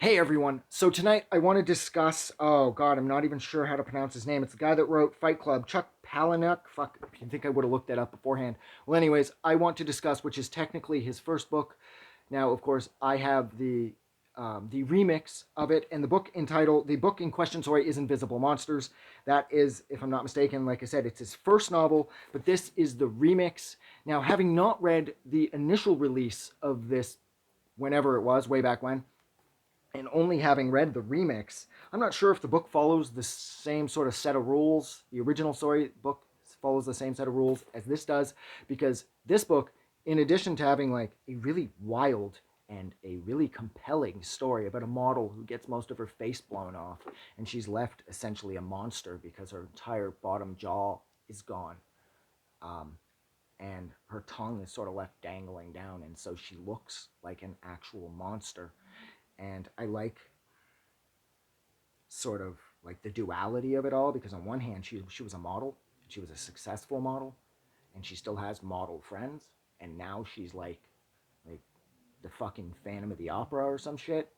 Hey everyone, so tonight I want to discuss, oh god, I'm not even sure how to pronounce his name. It's the guy that wrote Fight Club, Chuck Palahniuk. Fuck, I think I would have looked that up beforehand. Well, anyways, I want to discuss, which is technically his first book. Now, of course, I have the remix of it, and the book in question, sorry, is Invisible Monsters. That is, if I'm not mistaken, like I said, it's his first novel, but this is the remix. Now, having not read the initial release of this, whenever it was, way back when, and only having read the remix, I'm not sure if the book follows the same sort of set of rules. The original story book follows the same set of rules as this does, because this book, in addition to having like a really wild and a really compelling story about a model who gets most of her face blown off, and she's left essentially a monster because her entire bottom jaw is gone. Um, and her tongue is sort of left dangling down, and so she looks like an actual monster. And I like sort of like the duality of it all, because on one hand she was a model, she was a successful model, and she still has model friends, and now she's like the fucking Phantom of the Opera or some shit.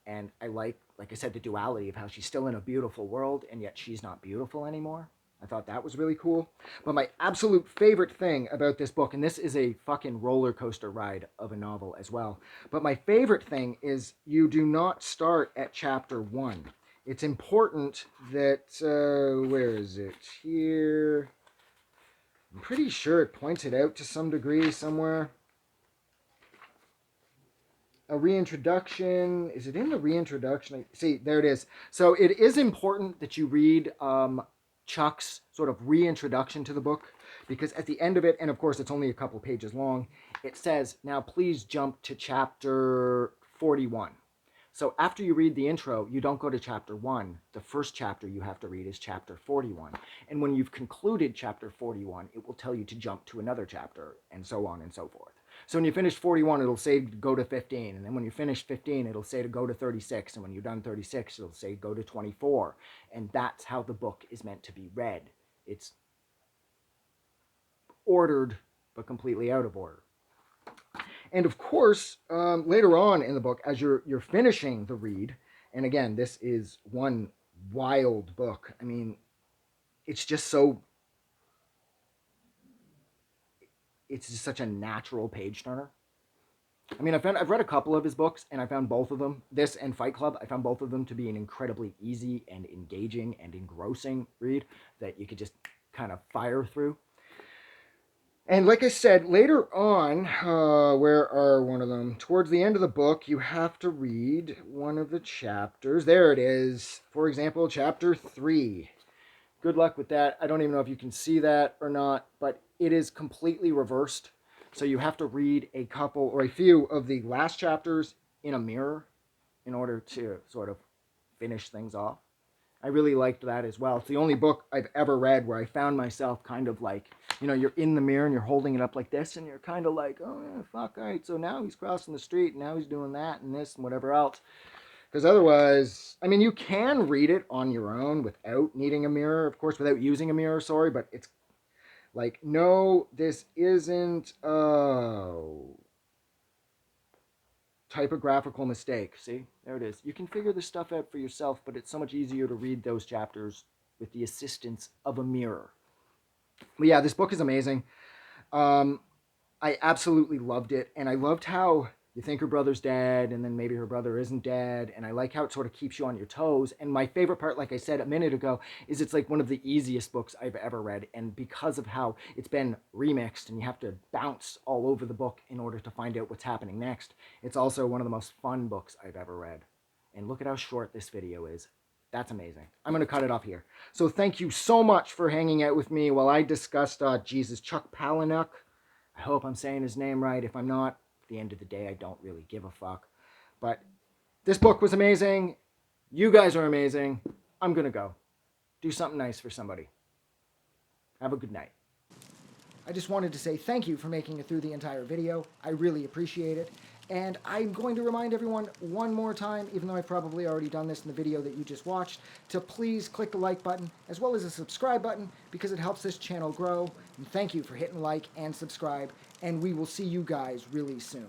And I like I said, the duality of how she's still in a beautiful world and yet she's not beautiful anymore. I thought that was really cool. But my absolute favorite thing about this book, and this is a fucking roller coaster ride of a novel as well, but my favorite thing is you do not start at chapter 1. It's important that, where is it? Here. I'm pretty sure it points it out to some degree somewhere. A reintroduction. Is it in the reintroduction? See, there it is. So it is important that you read Chuck's sort of reintroduction to the book, because at the end of it, and of course it's only a couple pages long, it says, now please jump to chapter 41. So after you read the intro, you don't go to chapter 1. The first chapter you have to read is chapter 41. And when you've concluded chapter 41, it will tell you to jump to another chapter, and so on and so forth. So when you finish 41, it'll say go to 15. And then when you finish 15, it'll say to go to 36. And when you're done 36, it'll say go to 24. And that's how the book is meant to be read. It's ordered, but completely out of order. And of course, later on in the book, as you're finishing the read, and again, this is one wild book. I mean, it's just so, it's just such a natural page turner. I mean, I've read a couple of his books, and I found both of them, this and Fight Club, I found both of them to be an incredibly easy and engaging and engrossing read that you could just kind of fire through. And like I said, later on, where are one of them? Towards the end of the book, you have to read one of the chapters. There it is. For example, chapter 3. Good luck with that. I don't even know if you can see that or not, but it is completely reversed. So you have to read a couple or a few of the last chapters in a mirror in order to sort of finish things off. I really liked that as well. It's the only book I've ever read where I found myself kind of like, you're in the mirror and you're holding it up like this, and you're kind of like, oh, yeah, fuck, all right, so now he's crossing the street, and now he's doing that and this and whatever else. Because otherwise, I mean, you can read it on your own without needing a mirror, of course, without using a mirror, sorry, but it's like, no, this isn't, typographical mistake. See, there it is. You can figure this stuff out for yourself, but it's so much easier to read those chapters with the assistance of a mirror. But yeah, this book is amazing. I absolutely loved it, and I loved how you think her brother's dead, and then maybe her brother isn't dead, and I like how it sort of keeps you on your toes. And my favorite part, like I said a minute ago, is it's like one of the easiest books I've ever read, and because of how it's been remixed and you have to bounce all over the book in order to find out what's happening next, it's also one of the most fun books I've ever read. And look at how short this video is. That's amazing. I'm going to cut it off here. So thank you so much for hanging out with me while I discussed, Chuck Palahniuk. I hope I'm saying his name right. If I'm not, at the end of the day, I don't really give a fuck. But this book was amazing. You guys are amazing. I'm going to go. Do something nice for somebody. Have a good night. I just wanted to say thank you for making it through the entire video. I really appreciate it. And I'm going to remind everyone one more time, even though I've probably already done this in the video that you just watched, to please click the like button as well as the subscribe button, because it helps this channel grow. And thank you for hitting like and subscribe, and we will see you guys really soon.